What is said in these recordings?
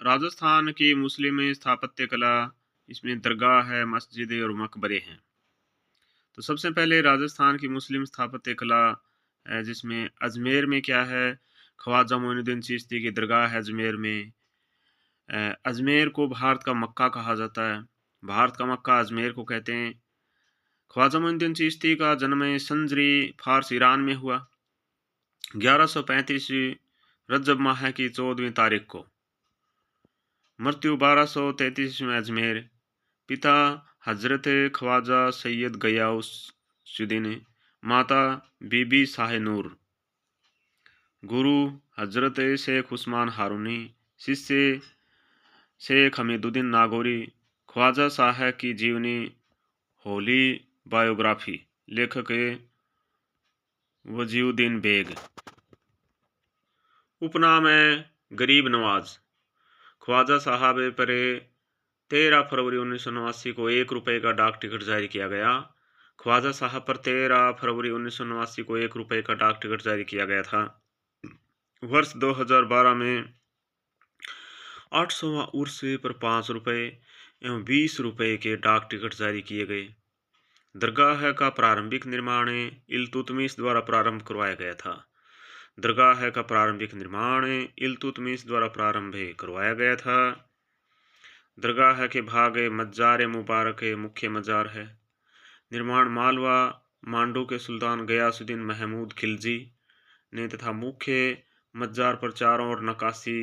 राजस्थान की मुस्लिम स्थापत्य कला, इसमें दरगाह है, मस्जिदें और मकबरे हैं। तो सबसे पहले राजस्थान की मुस्लिम स्थापत्य कला है, जिसमें अजमेर में क्या है, ख्वाजा मोइनुद्दीन चिश्ती की दरगाह है अजमेर में। अजमेर को भारत का मक्का कहा जाता है। भारत का मक्का अजमेर को कहते हैं। ख्वाजा मोइनुद्दीन चिश्ती का जन्म संजरी फारस ईरान में हुआ 1135 रजब माह की 14वीं तारीख को। मृत्यु 1233 में अजमेर। पिता हजरत ख्वाजा सैयद गयासुद्दीन, माता बीबी शाह-ए-नूर। गुरु हजरत शेख उस्मान हारूनी, शिष्य शेख हमीदुद्दीन नागौरी। ख्वाजा शाह की जीवनी होली बायोग्राफी, लेखक वजीउद्दीन बेग। उपनाम है गरीब नवाज। ख्वाजा साहब पर 13 फरवरी 1989 को 1 रुपये का डाक टिकट जारी किया गया। ख्वाजा साहब पर 13 फरवरी 1989 को 1 रुपये का डाक टिकट जारी किया गया था। वर्ष 2012 में 800वां उर्स पर 5 रुपये एवं 20 रुपये के डाक टिकट जारी किए गए। दरगाह का प्रारंभिक निर्माण इल्तुतमिश द्वारा प्रारंभ करवाया गया था। दरगाह का प्रारंभिक निर्माण इल्तुतमिश द्वारा प्रारंभ करवाया गया था। दरगाह के भाग मज्जार मुबारक मुख्य मजार है। निर्माण मालवा मांडू के सुल्तान गयासुद्दीन महमूद खिलजी ने तथा मुख्य मज्जार पर चारों ओर नक्काशी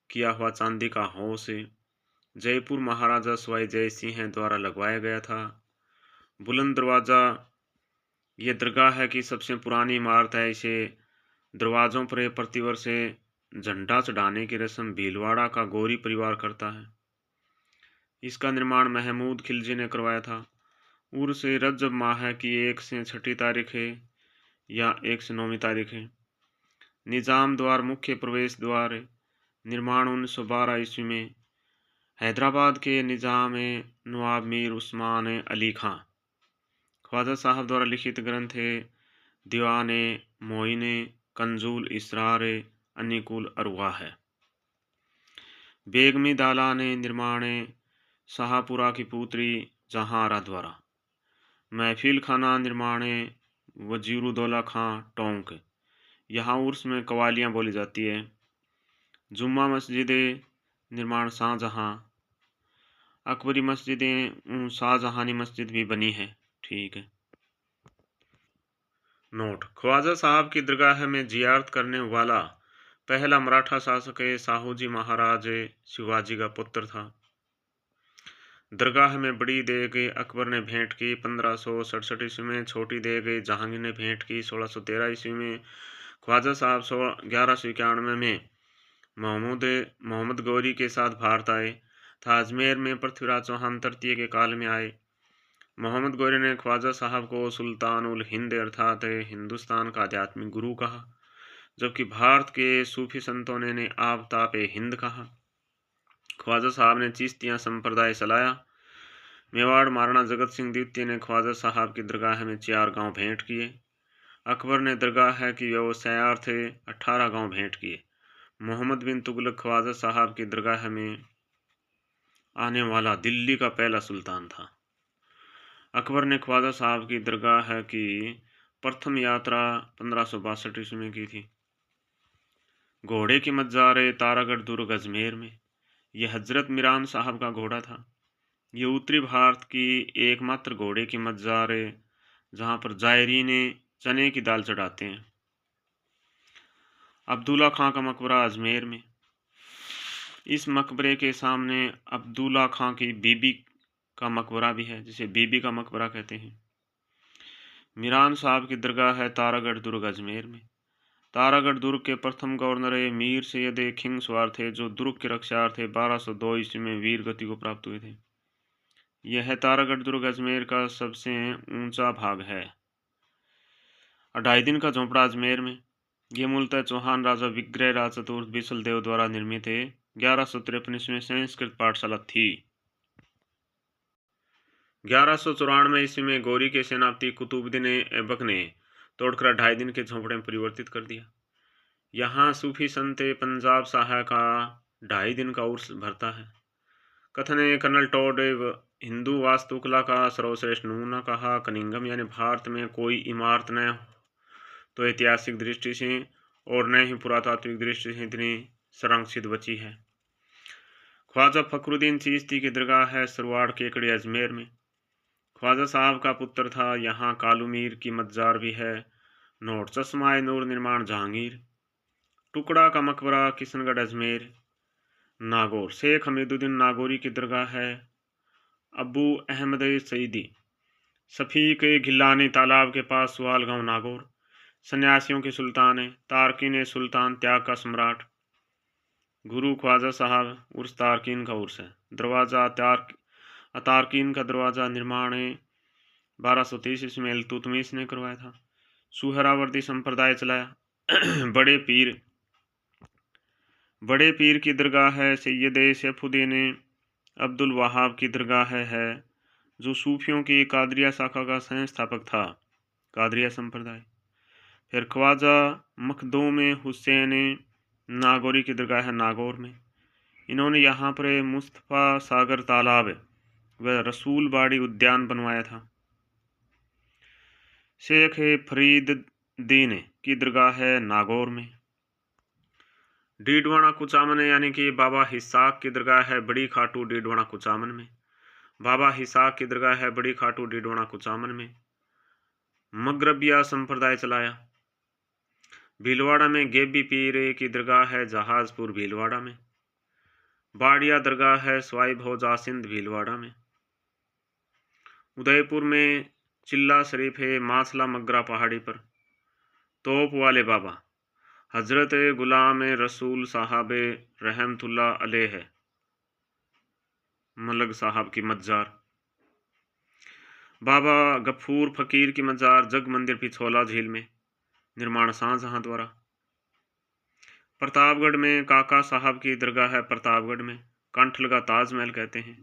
किया हुआ चांदी का हौस जयपुर महाराजा सवाई जय सिंह द्वारा लगवाया गया था। बुलंद दरवाज़ा ये दरगाह की सबसे पुरानी इमारत है। इसे दरवाज़ों पर प्रतिवर्ष झंडा चढ़ाने की रस्म भीलवाड़ा का गौरी परिवार करता है। इसका निर्माण महमूद खिलजी ने करवाया था। उर्स रजब माह की 1 से 6 तारीख है या 1 से 9वीं तारीख है। निज़ाम द्वार मुख्य प्रवेश द्वार निर्माण 1912 ईस्वी में हैदराबाद के निज़ाम नवाब मीर उस्मान अली खां ख्वाजा साहब द्वारा लिखित ग्रंथ दीवान मोइन कंजुल इसरार अनिकुल अरवा है। बेगमी दालान निर्माण शाहपुरा की पुत्री जहांरा द्वारा। महफिल खाना निर्माण वजीरुद्दौला खां टोंक। यहाँ उर्स में कवालियाँ बोली जाती है। जुम्मा मस्जिद निर्माण शाहजहां। अकबरी मस्जिदें शाहजहानी मस्जिद भी बनी है। ठीक है। नोट, ख्वाजा साहब की दरगाह में जियारत करने वाला पहला मराठा शासक साहूजी महाराज शिवाजी का पुत्र था। दरगाह में बड़ी देग अकबर ने भेंट की 1567 ईस्वी में। छोटी देग जहांगीर ने भेंट की 1613 ईस्वी में। ख्वाजा साहब 1191 में मोहम्मद गौरी के साथ भारत आए था। अजमेर में पृथ्वीराज चौहान तृतीय के काल में आए। मोहम्मद गौरी ने ख्वाजा साहब को सुल्तानुल हिंद अर्थात हिंदुस्तान का आध्यात्मिक गुरु कहा, जबकि भारत के सूफी संतों ने आफताब हिंद कहा। ख्वाजा साहब ने चिश्तिया संप्रदाय चलाया। मेवाड़ महाराणा जगत सिंह द्वितीय ने ख्वाजा साहब की दरगाह में 4 गांव भेंट किए। अकबर ने दरगाह की व्यवसायार्थ 18 गांव भेंट किए। मोहम्मद बिन तुगलक ख्वाजा साहब की दरगाह में आने वाला दिल्ली का पहला सुल्तान था। अकबर ने ख्वाजा साहब की दरगाह की प्रथम यात्रा 1562 ईस्वी में की थी। घोड़े की मजार तारागढ़ दुर्ग अजमेर में। यह हजरत मीरान साहब का घोड़ा था। ये उत्तरी भारत की एकमात्र घोड़े की मजार है जहाँ पर जायरीन चने की दाल चढ़ाते हैं। अब्दुल्ला खां का मकबरा अजमेर में। इस मकबरे के सामने अब्दुल्ला खां की बीबी का मकबरा भी है, जिसे बीबी का मकबरा कहते हैं। मीरान साहब की दरगाह है तारागढ़ दुर्ग अजमेर में। तारागढ़ दुर्ग के प्रथम गवर्नर मीर सैयद खिंगसवार थे, जो दुर्ग के रक्षार्थ 1202 ईस्वी में वीर गति को प्राप्त हुए थे। यह तारागढ़ दुर्ग अजमेर का सबसे ऊंचा भाग है। 2.5 दिन का झोंपड़ा अजमेर में। ये मूलतः चौहान राजा विग्रह राज चतुर्थ बिसल देव द्वारा निर्मित 1153 ईस्वी में संस्कृत पाठशाला थी। 1194 ईस्वी में गौरी के सेनापति कुतुबुद्दीन ऐबक ने तोड़कर 2.5 दिन के झोंपड़े में परिवर्तित कर दिया। यहाँ सूफी संत पंजाब शाह का 2.5 दिन का उर्स भरता है। कथन है कर्नल टॉड हिंदू वास्तुकला का सर्वश्रेष्ठ नमूना कहा। कनिंगम यानी भारत में कोई इमारत न तो ऐतिहासिक दृष्टि से और न ही पुरातात्विक दृष्टि से इतनी संरक्षित बची है। ख्वाजा फखरुद्दीन चिश्ती की दरगाह है सरवाड़ केकड़ी अजमेर में। ख्वाजा साहब का पुत्र था। यहाँ कालू मीर की मजार भी है। नोट चश्मा नूर निर्माण जहांगीर। टुकड़ा का मकबरा किशनगढ़ अजमेर। नागौर शेख हमीदुद्दीन नागौरी की दरगाह है। अबू अहमद सईदी सफ़ीक गिलानी तालाब के पास सुहाल गांव नागौर। सन्यासियों के सुल्तान है। तारकीन सुल्तान त्याग का सम्राट। गुरु ख्वाजा साहब उर्स तारकीन का उर्स है। दरवाज़ा तारकीन का दरवाज़ा निर्माण 1230 ईस्वी में इल्तुतमिश ने करवाया था। सुहरावर्दी संप्रदाय चलाया। बड़े पीर की दरगाह है। सैयद सैफुद्दीन अब्दुल वहाब की दरगाह है जो सूफियों की कादरिया शाखा का संस्थापक था। कादरिया संप्रदाय। फिर ख्वाजा मखदूम हुसैन नागौरी की दरगाह है नागौर में। इन्होंने यहाँ पर मुस्तफ़ा सागर तालाब व रसूल बाड़ी उद्यान बनवाया था। शेख फरीदुद्दीन की दरगाह है नागौर में। डीडवाना कुचामन यानी कि बाबा हिसाक की दरगाह है बड़ी खाटू डीडवाना कुचामन में। बाबा हिसाक की दरगाह है बड़ी खाटू डीडवाना कुचामन में। मगरबिया संप्रदाय चलाया। भीलवाड़ा में गेबी पीर की दरगाह है जहाजपुर भीलवाड़ा में। बाड़िया दरगाह है स्वाई भोजा सिंध भीलवाड़ा में। उदयपुर में चिल्ला शरीफ है मासला मगरा पहाड़ी पर। तोप वाले बाबा हजरत गुलाम रसूल साहब रहमतुल्लाह अलैह मलग साहब की मजार। बाबा गफूर फकीर की मजार जग मंदिर पिछोला झील में। निर्माण शाहजहां द्वारा। प्रतापगढ़ में काका साहब की दरगाह है प्रतापगढ़ में। कंठ लगा ताजमहल कहते हैं।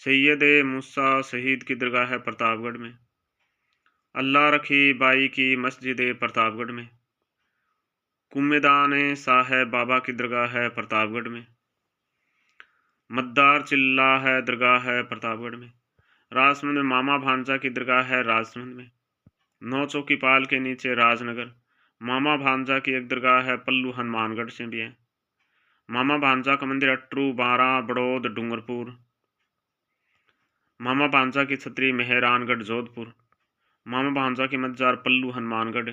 सैयद मूसा शहीद की दरगाह है प्रतापगढ़ में। अल्लाह रखी बाई की मस्जिद प्रतापगढ़ में। कुम्मेदान साहब बाबा की दरगाह है प्रतापगढ़ में। मद्दार चिल्ला है दरगाह है प्रतापगढ़ में। राजसमंद में मामा भांजा की दरगाह है राजसमंद में। नौ चौकी पाल के नीचे राजनगर। मामा भांजा की एक दरगाह है पल्लू हनुमानगढ़ से भी है। मामा भांजा का मंदिर अट्रू बारा बड़ौद डूंगरपुर। मामा भांजा की छतरी मेहरानगढ़ जोधपुर। मामा भांजा की मजार पल्लू हनुमानगढ़।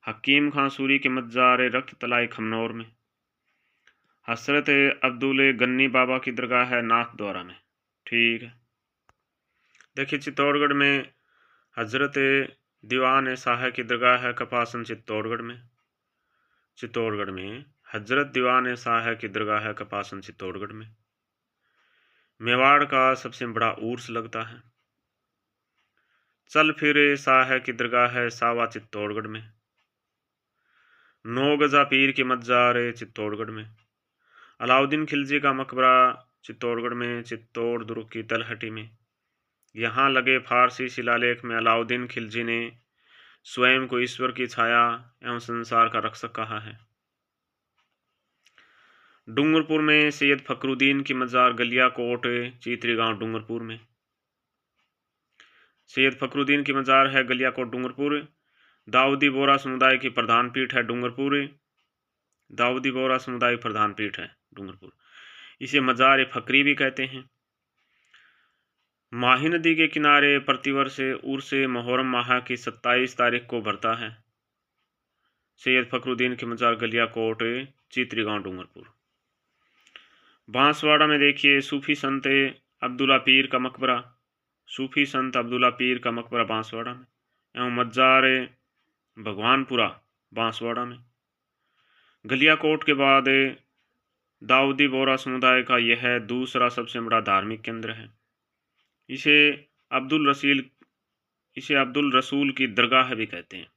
हकीम खां सूरी की मजार रक्त तलाई खमनौर में। हसरत अब्दुल गन्नी बाबा की दरगाह है नाथ द्वारा में। ठीक है। देखिए चित्तौड़गढ़ में हजरत दीवान शाह की दरगाह है कपासन चित्तौड़गढ़ में। चित्तौड़गढ़ में हजरत दीवान शाह की दरगाह है कपासन चित्तौड़गढ़ में। मेवाड़ का सबसे बड़ा उर्स लगता है। चल फिर शाह की दरगाह है सावा चित्तौड़गढ़ में। 9 गजा पीर की मजार चित्तौड़गढ़ में। अलाउद्दीन खिलजी का मकबरा चित्तौड़गढ़ में चित्तौड़ दुर्ग की तलहटी में। यहाँ लगे फारसी शिलालेख में अलाउद्दीन खिलजी ने स्वयं को ईश्वर की छाया एवं संसार का रक्षक कहा है। डूंगरपुर में सैयद फखरुद्दीन की मजार गलियाकोट चीतरी गांव डूंगरपुर में। सैयद फखरुद्दीन की मजार है गलियाकोट डूंगरपुर। दाऊदी बोरा समुदाय की प्रधान पीठ है डूंगरपुर। दाऊदी बोरा समुदाय प्रधान पीठ है डूंगरपुर। इसे मजार फकरी भी कहते हैं। माही नदी के किनारे प्रतिवर्ष उर्स मुहर्रम माह की 27 तारीख को भरता है। सैयद फखरुद्दीन की मजार गलियाकोट चीतरी गांव डूंगरपुर। बांसवाड़ा में देखिए सूफी संत अब्दुल्ला पीर का मकबरा। सूफी संत अब्दुल्ला पीर का मकबरा बांसवाड़ा में एवं मजार भगवानपुरा बांसवाड़ा में। गलियाकोट के बाद दाऊदी बोरा समुदाय का यह दूसरा सबसे बड़ा धार्मिक केंद्र है। इसे अब्दुल रसूल की दरगाह भी कहते हैं।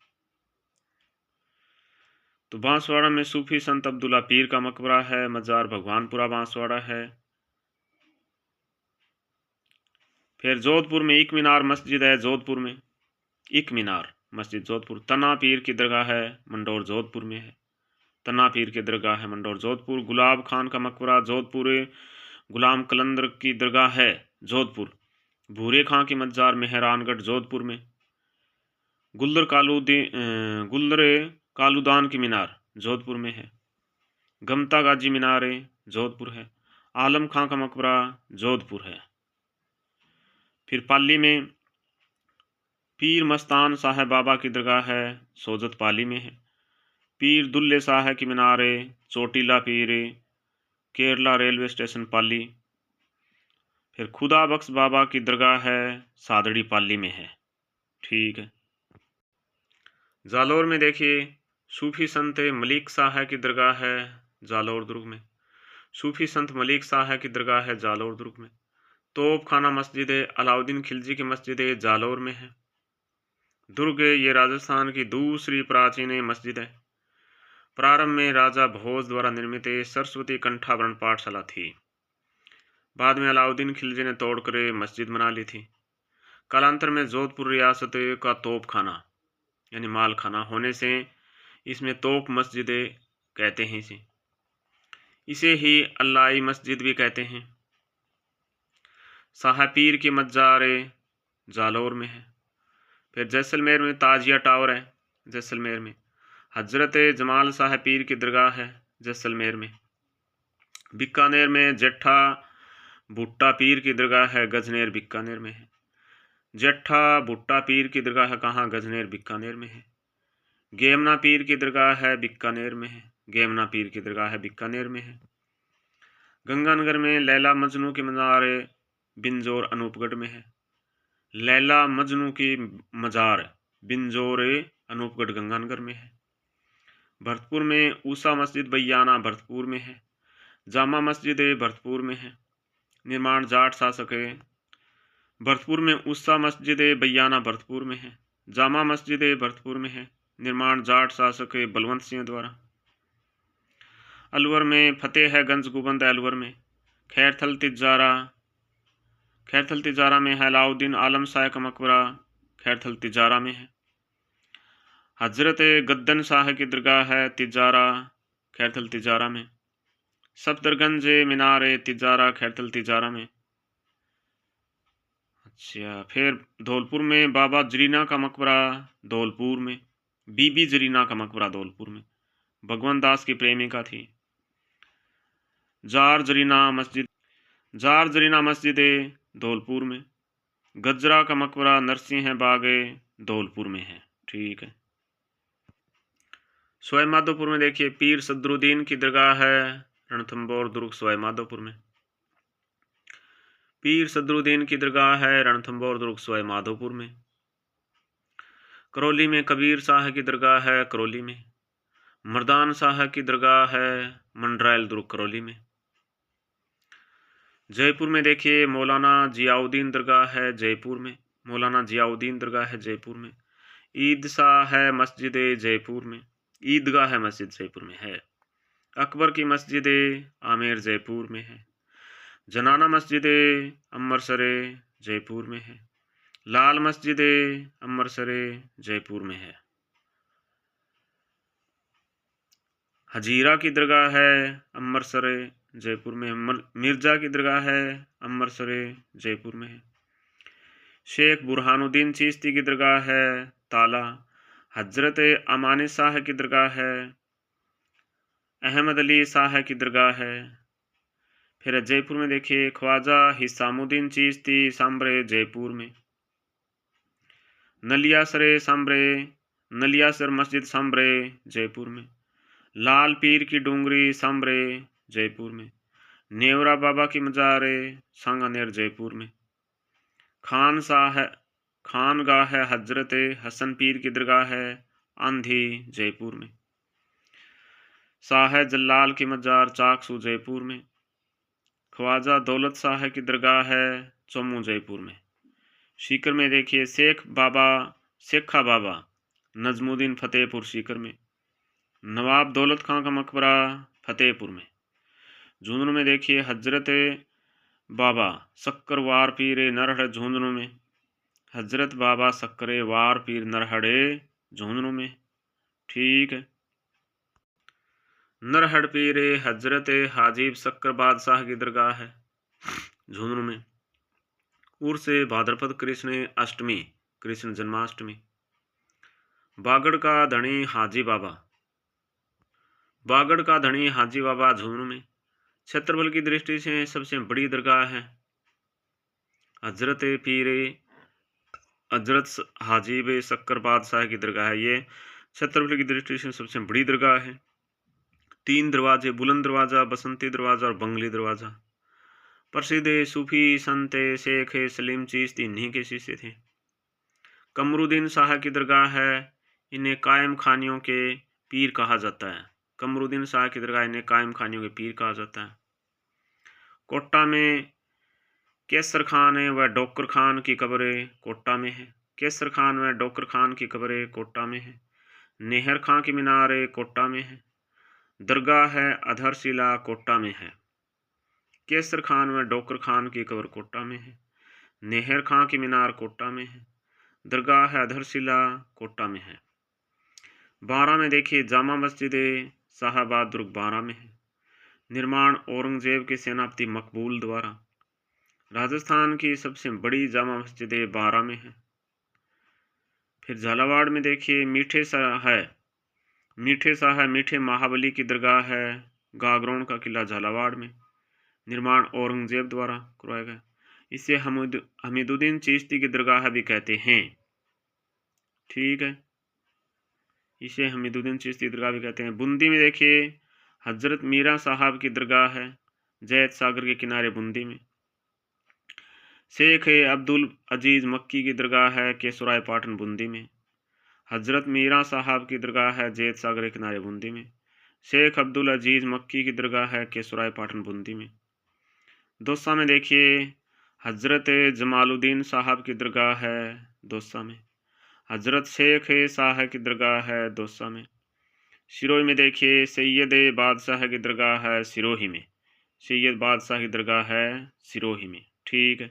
तो बांसवाड़ा में सूफी संत अब्दुल्ला पीर का मकबरा है। मजार भगवानपुरा बांसवाड़ा है। फिर जोधपुर में एक मीनार मस्जिद है। जोधपुर में एक मीनार मस्जिद जोधपुर। तना पीर की दरगाह है मंडौर जोधपुर में है। तना पीर की दरगाह है मंडौर जोधपुर। गुलाब खान का मकबरा जोधपुर। गुलाम कलंदर की दरगाह है जोधपुर। भूरे खां की मजार मेहरानगढ़ जोधपुर में। गुल्दर कालूदान की मीनार जोधपुर में है। गमता गाजी मीनार जोधपुर है। आलम खां का मकबरा जोधपुर है। फिर पाली में पीर मस्तान साहब बाबा की दरगाह है सोजत पाली में है। पीर दुल्ले साहब की मीनार चोटीला पीर केरला रेलवे स्टेशन पाली। फिर खुदा बख्श बाबा की दरगाह है सादड़ी पाली में है। ठीक है। जालौर में देखिए सूफी संत मलिक साहब की दरगाह है जालौर दुर्ग में। सूफी संत मलिक साहब की दरगाह है जालौर दुर्ग में। तोप खाना मस्जिद अलाउद्दीन खिलजी की मस्जिद जालौर में है। दुर्ग ये राजस्थान की दूसरी प्राचीन मस्जिद है। प्रारंभ में राजा भोज द्वारा निर्मित सरस्वती कंठाभरण पाठशाला थी। बाद में अलाउद्दीन खिलजी ने तोड़कर मस्जिद बना ली थी। कालांतर में जोधपुर रियासत का तोप खाना यानी माल खाना होने से इसमें तोप मस्जिद कहते हैं। इसे ही अल्लाई मस्जिद भी कहते हैं। साहब पीर की मजार जालौर में है। फिर जैसलमेर में ताजिया टावर है जैसलमेर में। हजरत जमाल साहब पीर की दरगाह है जैसलमेर में। बीकानेर में जेठा भुट्टा पीर की दरगाह है गजनेर बीकानेर में है। जेठा भुट्टा पीर की दरगाह कहाँ गजनेर बीकानेर में है। गेमना पीर की दरगाह है बीकानेर में है। गेमना पीर की दरगाह है बीकानेर में है। गंगानगर में लैला मजनू की मजार बिंजोर अनूपगढ़ में है। लैला मजनू की मजार बिंजोर अनूपगढ़ गंगानगर में है। भरतपुर में ऊषा मस्जिद बैयाना भरतपुर में है। जामा मस्जिद भरतपुर में है। निर्माण जाट शासक भरतपुर में ऊषा मस्जिद बैयाना भरतपुर में है। जामा मस्जिद भरतपुर में है। निर्माण जाट शासक बलवंत सिंह द्वारा। अलवर में फतेहगंज गुबंद अलवर में। खैरथल तिजारा में है अलाउद्दीन आलम शाह का मकबरा खैरथल तिजारा में है। हजरत गद्दन शाह की दरगाह है तिजारा खैरथल तिजारा में। सफदरगंज मीनार तिजारा खैरथल तिजारा में। अच्छा, फिर धौलपुर में बाबा जरीना का मकबरा धौलपुर में। बीबी जरीना का मकबरा धौलपुर में, भगवान दास की प्रेमिका थी। जार जरीना मस्जिद धौलपुर में। गजरा का मकबरा नरसिंह बाग धौलपुर में है। ठीक है। सवाई माधोपुर में देखिए पीर सदरुद्दीन की दरगाह है रणथंभौर दुर्ग सवाई माधोपुर में। पीर सदरुद्दीन की दरगाह है रणथंभौर दुर्ग सवाई माधोपुर में। करौली में कबीर शाह की दरगाह है करौली में। मर्दान शाह की दरगाह है मंडरायल दुर्ग करौली में। जयपुर में देखिए मौलाना जियाउद्दीन दरगाह है जयपुर में। मौलाना जियाउद्दीन दरगाह है जयपुर में। ईदशाह है मस्जिद जयपुर में। ईदगाह है मस्जिद जयपुर में है। अकबर की मस्जिद आमेर जयपुर में है। जनाना मस्जिद अमृतसर जयपुर में है। लाल मस्जिद अमृतसर जयपुर में है। हजीरा की दरगाह है अमृतसर जयपुर में। मिर्जा की दरगाह है अमृतसर जयपुर में है। शेख बुरहानुद्दीन चिश्ती की दरगाह है ताला। हजरत अमानी शाह की दरगाह है। अहमद अली शाह की दरगाह है। फिर जयपुर में देखिए ख्वाजा हिसामुद्दीन चिश्ती सांभरे जयपुर में। नलियासर मस्जिद सांभरे जयपुर में। लाल पीर की डूंगरी सांभरे जयपुर में। नेवरा बाबा की मजार सांगानेर जयपुर में। खानगाह है हजरत हसन पीर की दरगाह है आंधी जयपुर में। शाह जलाल की मजार चाकसू जयपुर में। ख्वाजा दौलत शाह की दरगाह है चौमू जयपुर में। सीकर में देखिए शेखा बाबा नजमुद्दीन फतेहपुर सीकर में। नवाब दौलत खां का मकबरा फतेहपुर में। झुंझुनू में देखिए हजरत बाबा शक्करवार पीर नरहड़ झुंझुनू में। हजरत बाबा शक्कर वार पीर नरहड़े झुंझुनू में। ठीक है। नरहड़ पीर हजरत हाजीब शक्कर बादशाह की दरगाह है झुंझुनू में। उर्स भाद्रपद कृष्ण अष्टमी, कृष्ण जन्माष्टमी। बागड़ का धनी हाजी बाबा, बागड़ का धनी हाजी बाबा झुंझुनू में। क्षेत्रफल की दृष्टि से सबसे बड़ी दरगाह है। हजरत पीर हजरत हाजीब शक्कर बादशाह की दरगाह है। ये क्षेत्रफल की दृष्टि से सबसे बड़ी दरगाह है। 3 दरवाजे, बुलंद दरवाज़ा, बसंती दरवाज़ा और बंगली दरवाज़ा। प्रसिद्ध सूफी संत शेख सलीम चिश्ती इन्हीं के शिष्य थे। कमरुद्दीन शाह की दरगाह है। इन्हें कायम खानियों के पीर कहा जाता है। कमरुद्दीन शाह की दरगाह इन्हें कायम खानियों के पीर कहा जाता है। कोटा में केसर खान व डोकर खान की कब्रें कोटा में है। केसर खान व डोकर खान की कब्रें कोटा में है। नेहर खां की मीनार कोटा में है। दरगाह है अधरशिला कोटा में है। केसर खान व डोकर खान की कब्र कोटा में है। नेहर खां की मीनार कोटा में है। दरगाह है अधरशिला कोटा में है। बारा में देखिए जामा मस्जिद शाहबाद दुर्ग बारा में है। निर्माण औरंगजेब के सेनापति मकबूल द्वारा। राजस्थान की सबसे बड़ी जामा मस्जिद बारा में है। फिर झालावाड़ में देखिए मीठे शाह है। मीठे महाबली की दरगाह है। गागरोन का किला झालावाड़ में। निर्माण औरंगजेब द्वारा करवाया गया। इसे हमीदुद्दीन चिश्ती की दरगाह भी कहते हैं। ठीक है, इसे हमीदुद्दीन चिश्ती दरगाह भी कहते हैं। बूंदी में देखिए हजरत मीरा साहब की दरगाह है। जैत सागर के किनारे बूंदी में। शेख अब्दुल अजीज मक्की की दरगाह है केसुराय पाटन बूंदी में। हजरत मीरा साहब की दरगाह है जैत सागर के किनारे बूंदी में। शेख अब्दुल अजीज मक्की की दरगाह है केसुराय पाटन बूंदी में। दौसा में देखिए हजरत जमालुद्दीन साहब की दरगाह है दौसा में। हजरत शेख शाह की दरगाह है दौसा में। सिरोही में देखिए सैयद बादशाह की दरगाह है सिरोही में। सैयद बादशाह की दरगाह है सिरोही में। ठीक है।